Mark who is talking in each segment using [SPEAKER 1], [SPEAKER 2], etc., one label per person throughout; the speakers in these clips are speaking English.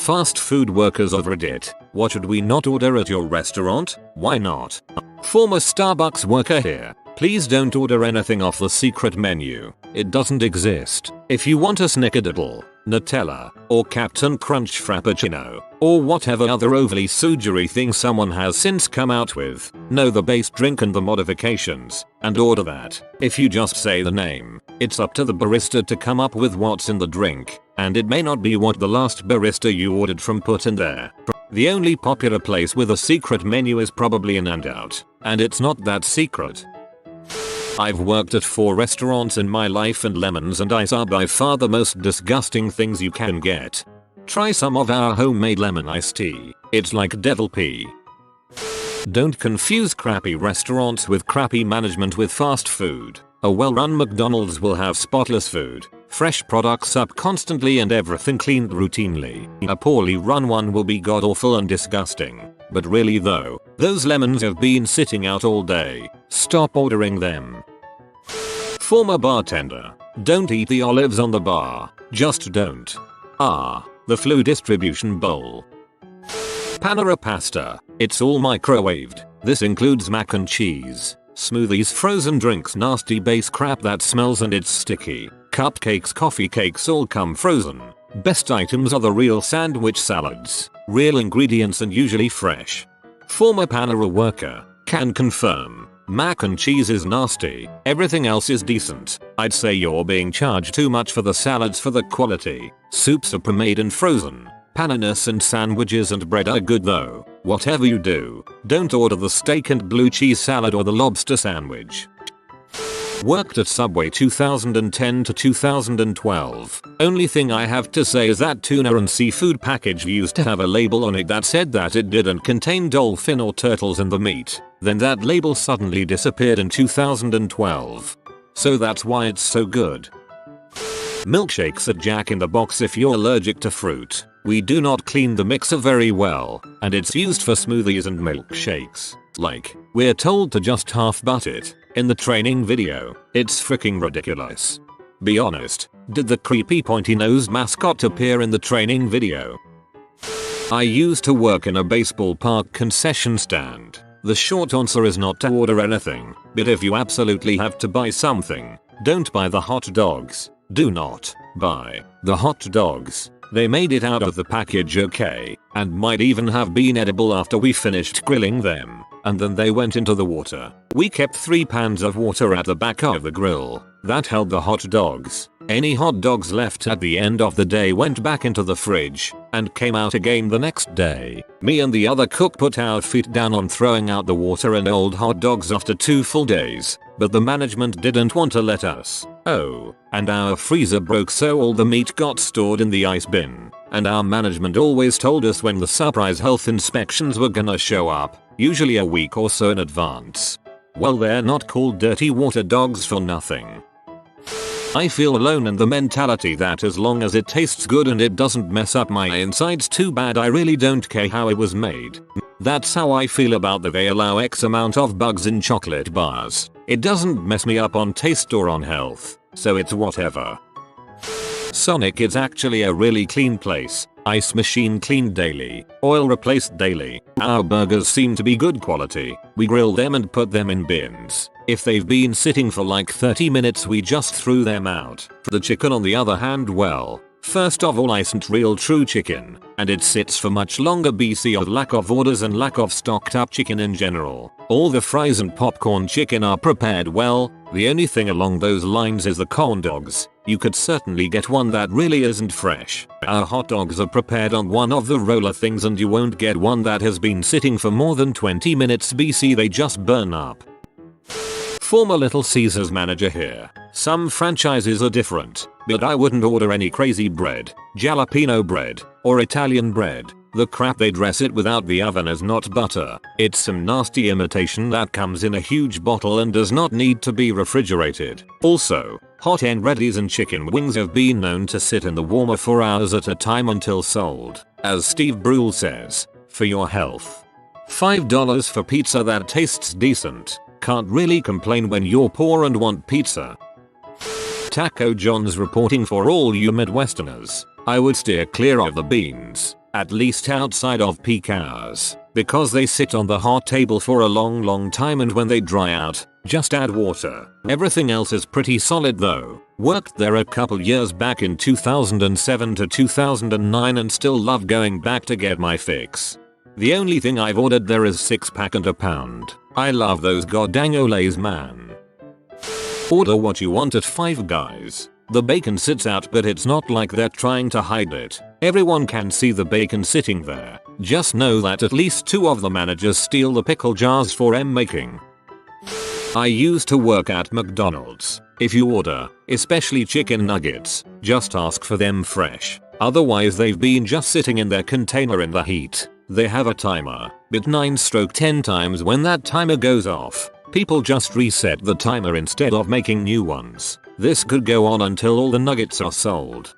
[SPEAKER 1] Fast food workers of Reddit, what should we not order at your restaurant? Why not? Former Starbucks worker here. Please don't order anything off the secret menu. It doesn't exist. If you want a Snickerdoodle, Nutella, or Captain Crunch Frappuccino, or whatever other overly sugary thing someone has since come out with, know the base drink and the modifications, and order that. If you just say the name, it's up to the barista to come up with what's in the drink, and it may not be what the last barista you ordered from put in there. The only popular place with a secret menu is probably In-N-Out, and it's not that secret. I've worked at 4 restaurants in my life and lemons and ice are by far the most disgusting things you can get. Try some of our homemade lemon iced tea. It's like devil pee. Don't confuse crappy restaurants with crappy management with fast food. A well-run McDonald's will have spotless food, fresh products up constantly and everything cleaned routinely. A poorly run one will be god-awful and disgusting. But really though, those lemons have been sitting out all day. Stop ordering them. Former bartender. Don't eat the olives on the bar. Just don't. The flu distribution bowl. Panera pasta. It's all microwaved. This includes mac and cheese, smoothies, frozen drinks, nasty base crap that smells and it's sticky. Cupcakes, coffee cakes all come frozen. Best items are the real sandwich salads. Real ingredients and usually fresh. Former Panera worker. Can confirm. Mac and cheese is nasty. Everything else is decent. I'd say you're being charged too much for the salads for the quality. Soups are pre-made and frozen. Pananas and sandwiches and bread are good though. Whatever you do, don't order the steak and blue cheese salad or the lobster sandwich. Worked at Subway 2010 to 2012. Only thing I have to say is that tuna and seafood package used to have a label on it that said that it didn't contain dolphin or turtles in the meat. Then that label suddenly disappeared in 2012. So that's why it's so good. Milkshakes at Jack in the Box. If you're allergic to fruit, we do not clean the mixer very well, and it's used for smoothies and milkshakes. Like, we're told to just half butt it. In the training video, it's freaking ridiculous. Be honest, did the creepy pointy-nosed mascot appear in the training video? I used to work in a baseball park concession stand. The short answer is not to order anything, but if you absolutely have to buy something, don't buy the hot dogs. Do not buy the hot dogs. They made it out of the package okay, and might even have been edible after we finished grilling them, and then they went into the water. We kept 3 pans of water at the back of the grill. That held the hot dogs. Any hot dogs left at the end of the day went back into the fridge, and came out again the next day. Me and the other cook put our feet down on throwing out the water and old hot dogs after 2 full days, but the management didn't want to let us. Oh, and our freezer broke, so all the meat got stored in the ice bin, and our management always told us when the surprise health inspections were gonna show up, usually a week or so in advance. Well, they're not called dirty water dogs for nothing. I feel alone in the mentality that as long as it tastes good and it doesn't mess up my insides too bad, I really don't care how it was made. That's how I feel about the they allow X amount of bugs in chocolate bars. It doesn't mess me up on taste or on health, so it's whatever. Sonic is actually a really clean place. Ice machine cleaned daily, oil replaced daily. Our burgers seem to be good quality. We grill them and put them in bins. If they've been sitting for like 30 minutes, we just threw them out. The chicken on the other hand, well, first of all, isn't real true chicken, and it sits for much longer BC of lack of orders and lack of stocked up chicken in general. All the fries and popcorn chicken are prepared well. The only thing along those lines is the corn dogs. You could certainly get one that really isn't fresh. Our hot dogs are prepared on one of the roller things, and you won't get one that has been sitting for more than 20 minutes BC, they just burn up. Former Little Caesars manager here. Some franchises are different, but I wouldn't order any crazy bread, jalapeno bread, or Italian bread. The crap they dress it without the oven is not butter. It's some nasty imitation that comes in a huge bottle and does not need to be refrigerated. Also, hot and readies and chicken wings have been known to sit in the warmer for hours at a time until sold. As Steve Brule says, for your health. $5 for pizza that tastes decent. Can't really complain when you're poor and want pizza. Taco John's reporting for all you Midwesterners. I would steer clear of the beans. at least outside of peak hours, because they sit on the hot table for a long time, and when they dry out, just add water. Everything else is pretty solid though. Worked there a couple years back in 2007 to 2009 and still love going back to get my fix. The only thing I've ordered there is 6-pack and a pound. I love those goddamn Olays, man. Order what you want at Five Guys. The bacon sits out, but it's not like they're trying to hide it. Everyone can see the bacon sitting there. Just know that at least 2 of the managers steal the pickle jars for making. I used to work at McDonald's. If you order, especially chicken nuggets, just ask for them fresh. Otherwise they've been just sitting in their container in the heat. They have a timer, but 9/10 times when that timer goes off, people just reset the timer instead of making new ones. This could go on until all the nuggets are sold.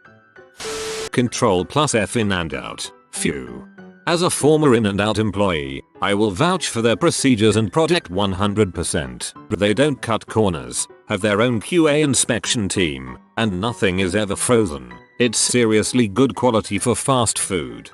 [SPEAKER 1] Control plus F In-N-Out. Phew. As a former In-N-Out employee, I will vouch for their procedures and product 100%. They don't cut corners, have their own QA inspection team, and nothing is ever frozen. It's seriously good quality for fast food.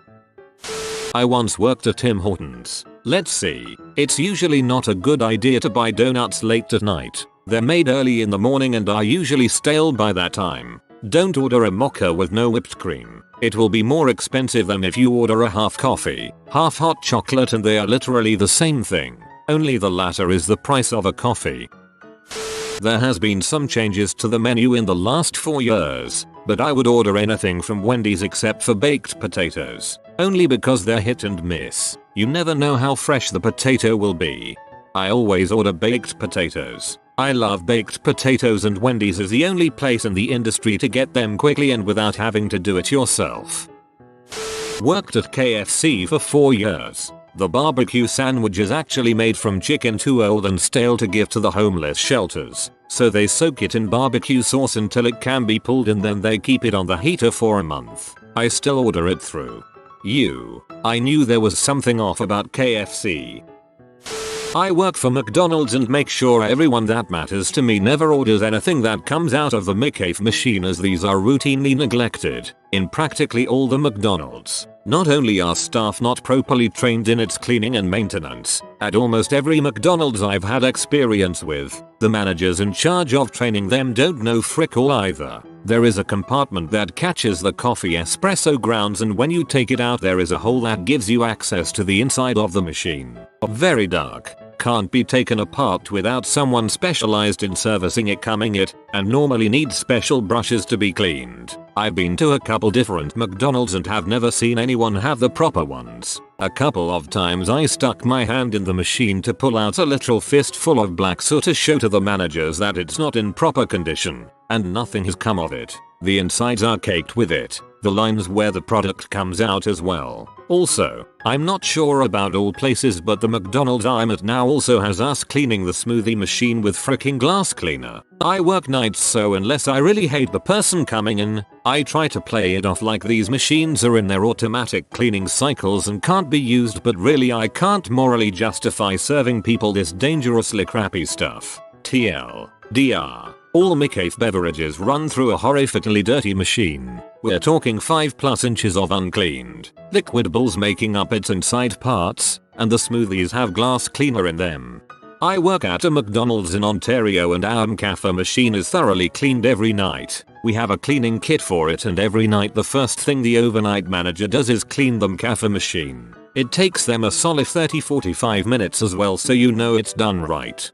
[SPEAKER 1] I once worked at Tim Hortons. Let's see. It's usually not a good idea to buy donuts late at night. They're made early in the morning and are usually stale by that time. Don't order a mocha with no whipped cream. It will be more expensive than if you order a half coffee, half hot chocolate, and they are literally the same thing. Only the latter is the price of a coffee. There has been some changes to the menu in the last 4 years, but I would order anything from Wendy's except for baked potatoes. Only because they're hit and miss. You never know how fresh the potato will be. I always order baked potatoes. I love baked potatoes, and Wendy's is the only place in the industry to get them quickly and without having to do it yourself. Worked at KFC for 4 years. The barbecue sandwich is actually made from chicken too old and stale to give to the homeless shelters, so they soak it in barbecue sauce until it can be pulled, and then they keep it on the heater for a month. I still order it through. I knew there was something off about KFC. I work for McDonald's and make sure everyone that matters to me never orders anything that comes out of the McCafe machine, as these are routinely neglected in practically all the McDonald's. Not only are staff not properly trained in its cleaning and maintenance, at almost every McDonald's I've had experience with, the managers in charge of training them don't know frick all either. There is a compartment that catches the coffee espresso grounds, and when you take it out there is a hole that gives you access to the inside of the machine. Very dark. Can't be taken apart without someone specialized in servicing it coming it, and normally needs special brushes to be cleaned. I've been to a couple different McDonald's and have never seen anyone have the proper ones. A couple of times I stuck my hand in the machine to pull out a literal fistful of black soot to show to the managers that it's not in proper condition, and nothing has come of it. The insides are caked with it. The lines where the product comes out as well. Also, I'm not sure about all places, but the McDonald's I'm at now also has us cleaning the smoothie machine with fricking glass cleaner. I work nights, so unless I really hate the person coming in, I try to play it off like these machines are in their automatic cleaning cycles and can't be used, but really I can't morally justify serving people this dangerously crappy stuff. TLDR. All McCafe beverages run through a horrifically dirty machine. We're talking 5+ inches of uncleaned liquid balls making up its inside parts, and the smoothies have glass cleaner in them. I work at a McDonald's in Ontario, and our McCafe machine is thoroughly cleaned every night. We have a cleaning kit for it, and every night the first thing the overnight manager does is clean the McCafe machine. It takes them a solid 30-45 minutes as well, so you know it's done right.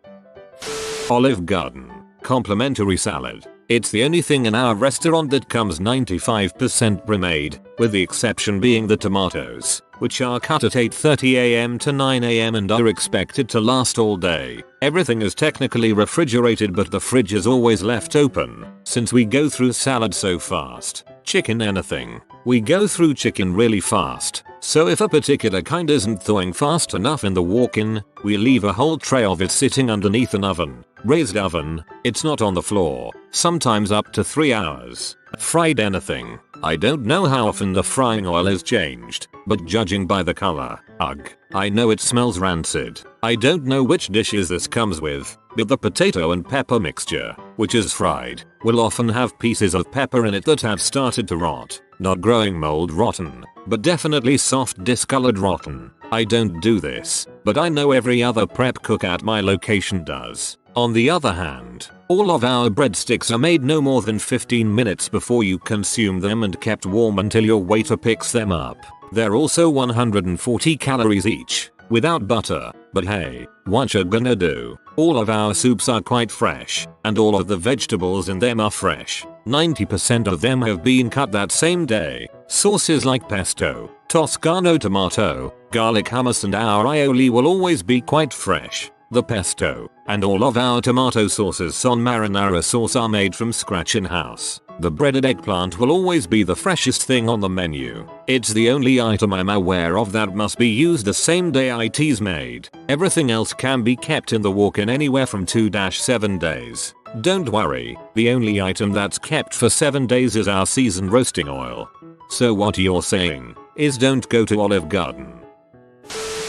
[SPEAKER 1] Olive Garden. Complimentary salad. It's the only thing in our restaurant that comes 95% pre-made, with the exception being the tomatoes, which are cut at 8:30 am to 9 am and are expected to last all day. Everything is technically refrigerated, but the fridge is always left open, since we go through salad so fast. Chicken anything. We go through chicken really fast, so if a particular kind isn't thawing fast enough in the walk-in, we leave a whole tray of it sitting underneath an oven. Raised oven, it's not on the floor, sometimes up to 3 hours. Fried anything. I don't know how often the frying oil is changed, but judging by the color, ugh, I know it smells rancid. I don't know which dishes this comes with, but the potato and pepper mixture, which is fried, will often have pieces of pepper in it that have started to rot. not growing mold rotten, but definitely soft discolored rotten. I don't do this, but I know every other prep cook at my location does. On the other hand, all of our breadsticks are made no more than 15 minutes before you consume them and kept warm until your waiter picks them up. They're also 140 calories each, without butter, but hey, what you gonna do? All of our soups are quite fresh, and all of the vegetables in them are fresh. 90% of them have been cut that same day. Sauces like pesto, Toscano tomato, garlic hummus and our aioli will always be quite fresh. The pesto and all of our tomato sauces on marinara sauce are made from scratch in-house. The breaded eggplant will always be the freshest thing on the menu. It's the only item I'm aware of that must be used the same day it's made. Everything else can be kept in the walk-in anywhere from 2-7 days. Don't worry, the only item that's kept for 7 days is our seasoned roasting oil. So what you're saying is don't go to Olive Garden.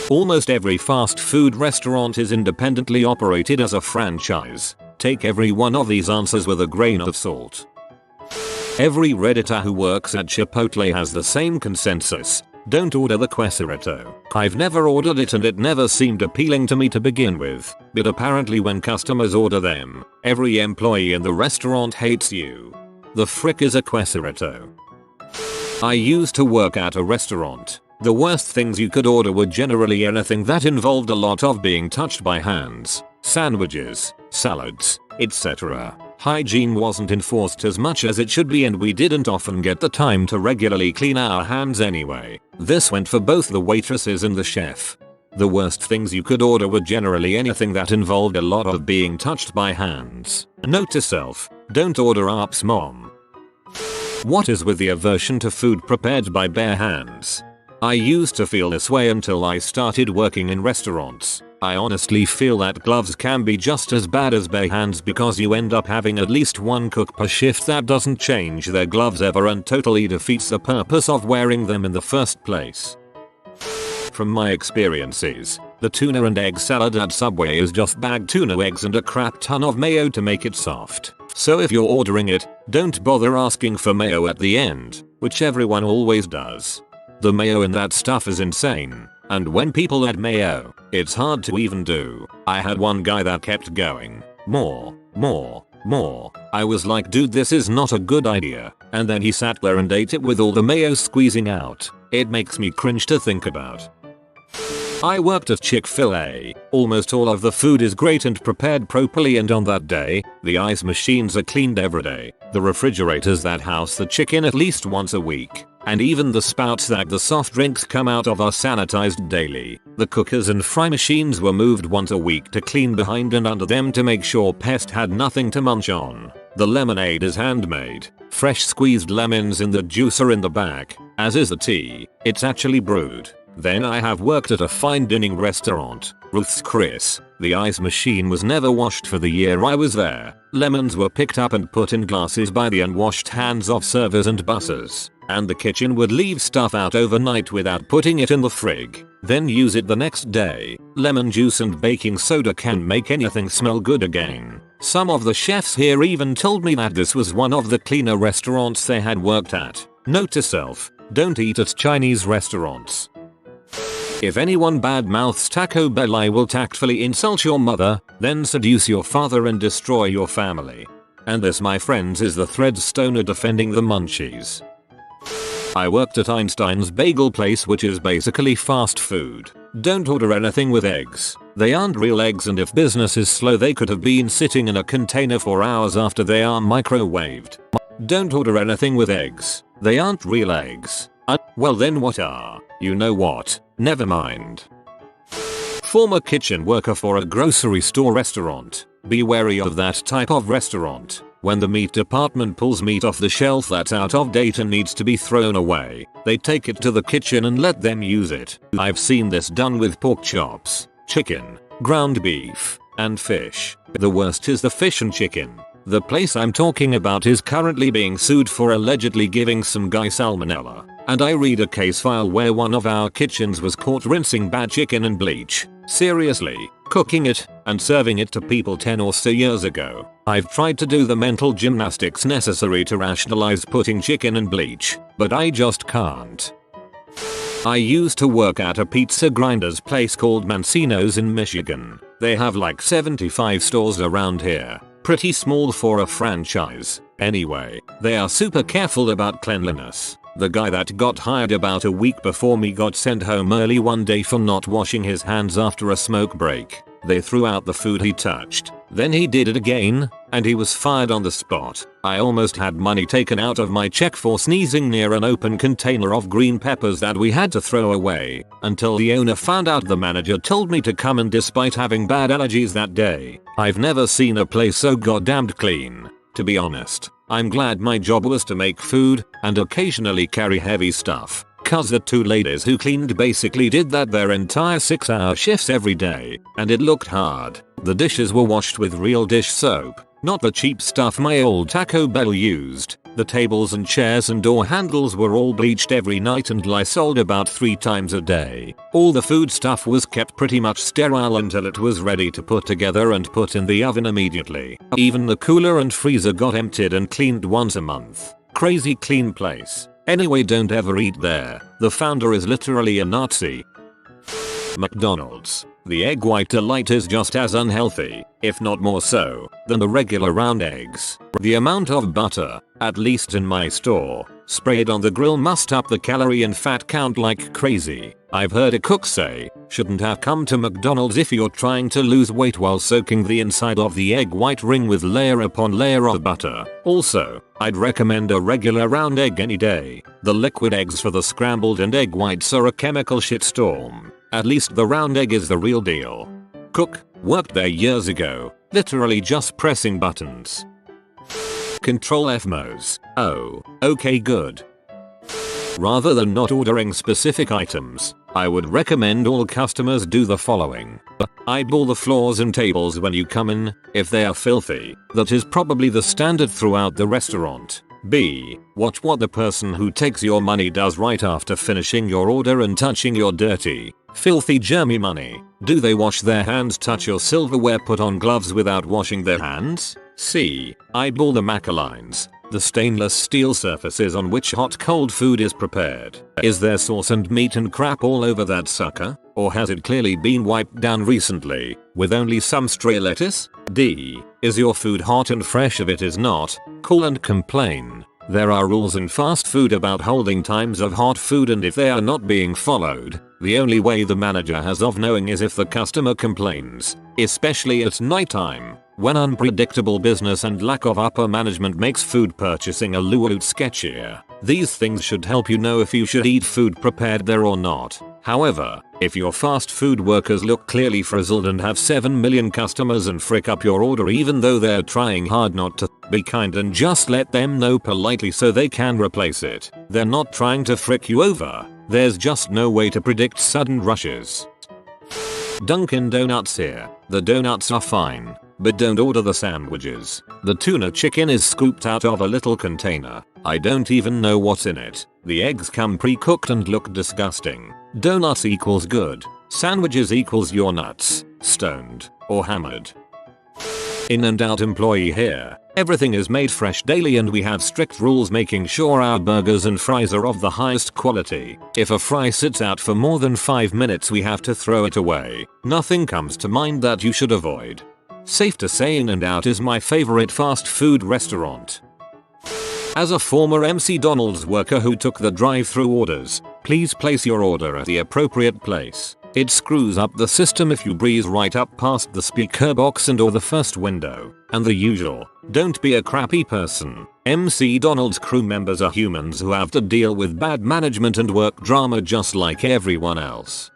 [SPEAKER 1] Almost every fast food restaurant is independently operated as a franchise. Take every one of these answers with a grain of salt. Every Redditor who works at Chipotle has the same consensus. Don't order the quesarito. I've never ordered it and it never seemed appealing to me to begin with. But apparently when customers order them, every employee in the restaurant hates you. The frick is a quesarito? I used to work at a restaurant. The worst things you could order were generally anything that involved a lot of being touched by hands. Sandwiches, salads, etc. Hygiene wasn't enforced as much as it should be and we didn't often get the time to regularly clean our hands anyway. This went for both the waitresses and the chef. The worst things you could order were generally anything that involved a lot of being touched by hands. Note to self, don't order Arp's mom. What is with the aversion to food prepared by bare hands? I used to feel this way until I started working in restaurants. I honestly feel that gloves can be just as bad as bare hands because you end up having at least one cook per shift that doesn't change their gloves ever and totally defeats the purpose of wearing them in the first place. From my experiences, the tuna and egg salad at Subway is just bagged tuna eggs and a crap ton of mayo to make it soft. So if you're ordering it, don't bother asking for mayo at the end, which everyone always does. The mayo in that stuff is insane, and when people add mayo, it's hard to even do. I had one guy that kept going, more. I was like, dude, this is not a good idea, and then he sat there and ate it with all the mayo squeezing out. It makes me cringe to think about. I worked at Chick-fil-A. Almost all of the food is great and prepared properly, and on that day, the ice machines are cleaned every day. The refrigerators that house the chicken at least once a week. And even the spouts that the soft drinks come out of are sanitized daily. The cookers and fry machines were moved once a week to clean behind and under them to make sure pests had nothing to munch on. The lemonade is handmade. Fresh squeezed lemons in the juicer in the back, as is the tea. It's actually brewed. Then I have worked at a fine dining restaurant, Ruth's Chris. The ice machine was never washed for the year I was there. Lemons were picked up and put in glasses by the unwashed hands of servers and bussers. And the kitchen would leave stuff out overnight without putting it in the frig, then use it the next day. Lemon juice and baking soda can make anything smell good again. Some of the chefs here even told me that this was one of the cleaner restaurants they had worked at. Note to self, don't eat at Chinese restaurants. If anyone badmouths Taco Bell, I will tactfully insult your mother, then seduce your father and destroy your family. And this, my friends, is the Thread Stoner defending the munchies. I worked at Einstein's Bagel Place, which is basically fast food. Don't order anything with eggs. They aren't real eggs, and if business is slow they could have been sitting in a container for hours after they are microwaved. Don't order anything with eggs. They aren't real eggs. Well then what are? You know what? Never mind. Former kitchen worker for a grocery store restaurant. Be wary of that type of restaurant. When the meat department pulls meat off the shelf that's out of date and needs to be thrown away, they take it to the kitchen and let them use it. I've seen this done with pork chops, chicken, ground beef, and fish. The worst is the fish and chicken. The place I'm talking about is currently being sued for allegedly giving some guy salmonella. And I read a case file where one of our kitchens was caught rinsing bad chicken in bleach. Seriously, cooking it, and serving it to people 10 or so years ago. I've tried to do the mental gymnastics necessary to rationalize putting chicken in bleach, but I just can't. I used to work at a pizza grinder's place called Mancino's in Michigan. They have like 75 stores around here. Pretty small for a franchise. Anyway, they are super careful about cleanliness. The guy that got hired about a week before me got sent home early one day for not washing his hands after a smoke break. They threw out the food he touched. Then he did it again, and he was fired on the spot. I almost had money taken out of my check for sneezing near an open container of green peppers that we had to throw away, until the owner found out. The manager told me to come in despite having bad allergies that day. I've never seen a place so goddamned clean. To be honest, I'm glad my job was to make food and occasionally carry heavy stuff. Cause the two ladies who cleaned basically did that their entire 6-hour shifts every day, and it looked hard. The dishes were washed with real dish soap, not the cheap stuff my old Taco Bell used. The tables and chairs and door handles were all bleached every night and Lysoled about 3 times a day. All the food stuff was kept pretty much sterile until it was ready to put together and put in the oven immediately. Even the cooler and freezer got emptied and cleaned once a month. Crazy clean place. Anyway, don't ever eat there. The founder is literally a Nazi. McDonald's. The egg white delight is just as unhealthy, if not more so, than the regular round eggs. The amount of butter, at least in my store, sprayed on the grill must up the calorie and fat count like crazy. I've heard a cook say, shouldn't have come to McDonald's if you're trying to lose weight while soaking the inside of the egg white ring with layer upon layer of butter. Also, I'd recommend a regular round egg any day. The liquid eggs for the scrambled and egg whites are a chemical shitstorm. At least the round egg is the real deal. Cook, worked there years ago, literally just pressing buttons. Control FMOs. Oh, okay, good. Rather than not ordering specific items, I would recommend all customers do the following. Eyeball the floors and tables when you come in. If they are filthy, that is probably the standard throughout the restaurant. B. Watch what the person who takes your money does right after finishing your order and touching your dirty, filthy germy money. Do they wash their hands, touch your silverware, put on gloves without washing their hands? C. Eyeball the macalines, the stainless steel surfaces on which hot cold food is prepared. Is there sauce and meat and crap all over that sucker? Or has it clearly been wiped down recently, with only some stray lettuce? D. Is your food hot and fresh? If it is not, call and complain. There are rules in fast food about holding times of hot food, and if they are not being followed, the only way the manager has of knowing is if the customer complains, especially at nighttime, when unpredictable business and lack of upper management makes food purchasing a little sketchier. These things should help you know if you should eat food prepared there or not. However, if your fast food workers look clearly frizzled and have 7 million customers and frick up your order even though they're trying hard not to, be kind and just let them know politely so they can replace it. They're not trying to frick you over. There's just no way to predict sudden rushes. Dunkin Donuts here. The donuts are fine, but don't order the sandwiches. The tuna chicken is scooped out of a little container. I don't even know what's in it. The eggs come pre-cooked and look disgusting. Donuts equals good. Sandwiches equals you're nuts, stoned, or hammered. In-N-Out employee here. Everything is made fresh daily and we have strict rules making sure our burgers and fries are of the highest quality. If a fry sits out for more than 5 minutes we have to throw it away. Nothing comes to mind that you should avoid. Safe to say In-N-Out is my favorite fast food restaurant. As a former MC Donald's worker who took the drive-thru orders, please place your order at the appropriate place. It screws up the system if you breeze right up past the speaker box and or the first window. And the usual, don't be a crappy person. MC Donald's crew members are humans who have to deal with bad management and work drama just like everyone else.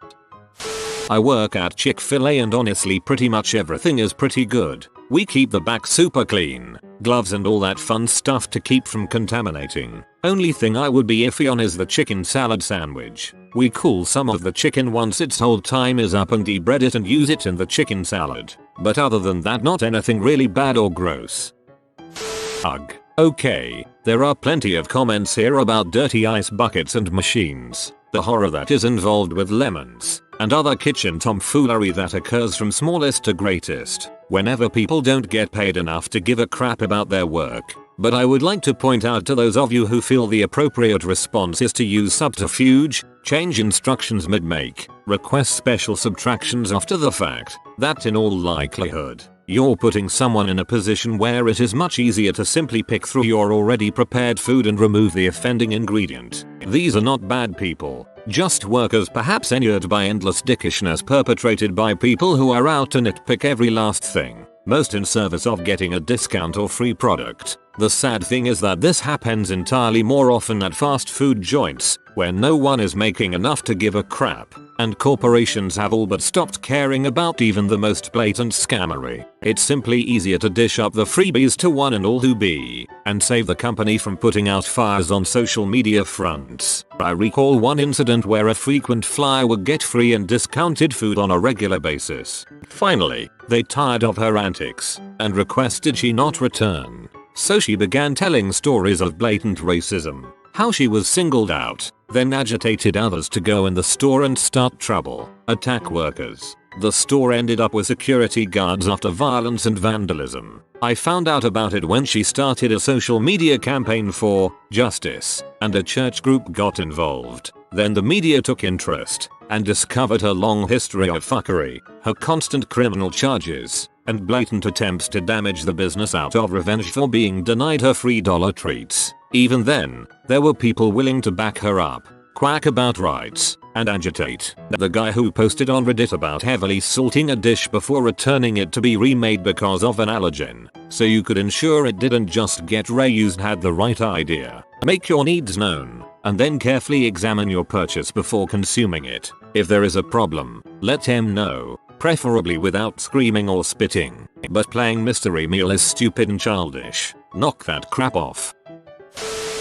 [SPEAKER 1] I work at Chick-fil-A and honestly pretty much everything is pretty good. We keep the back super clean, gloves and all that fun stuff to keep from contaminating. Only thing I would be iffy on is the chicken salad sandwich. We cool some of the chicken once its whole time is up and debread it and use it in the chicken salad. But other than that, not anything really bad or gross. Ugh. Okay, there are plenty of comments here about dirty ice buckets and machines. The horror that is involved with lemons, and other kitchen tomfoolery that occurs from smallest to greatest, whenever people don't get paid enough to give a crap about their work. But I would like to point out to those of you who feel the appropriate response is to use subterfuge, change instructions mid-make, request special subtractions after the fact, that in all likelihood, you're putting someone in a position where it is much easier to simply pick through your already prepared food and remove the offending ingredient. These are not bad people, just workers perhaps inured by endless dickishness perpetrated by people who are out to nitpick every last thing, most in service of getting a discount or free product. The sad thing is that this happens entirely more often at fast food joints, where no one is making enough to give a crap, and corporations have all but stopped caring about even the most blatant scammery. It's simply easier to dish up the freebies to one and all who be, and save the company from putting out fires on social media fronts. I recall one incident where a frequent flyer would get free and discounted food on a regular basis. Finally, they tired of her antics, and requested she not return. So she began telling stories of blatant racism, how she was singled out, then agitated others to go in the store and start trouble, attack workers. The store ended up with security guards after violence and vandalism. I found out about it when she started a social media campaign for justice, and a church group got involved. Then the media took interest, and discovered her long history of fuckery, her constant criminal charges, and blatant attempts to damage the business out of revenge for being denied her free dollar treats. Even then, there were people willing to back her up, quack about rights, and agitate. The guy who posted on Reddit about heavily salting a dish before returning it to be remade because of an allergen, so you could ensure it didn't just get reused, had the right idea. Make your needs known, and then carefully examine your purchase before consuming it. If there is a problem, let him know, preferably without screaming or spitting. But playing mystery meal is stupid and childish. Knock that crap off.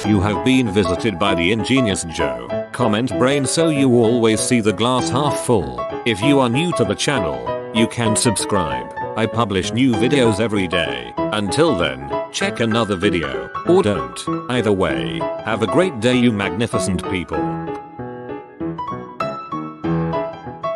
[SPEAKER 1] You have been visited by the ingenious Joe. Comment brain so you always see the glass half full. If you are new to the channel, you can subscribe. I publish new videos every day. Until then, check another video, or don't. Either way, have a great day you magnificent people.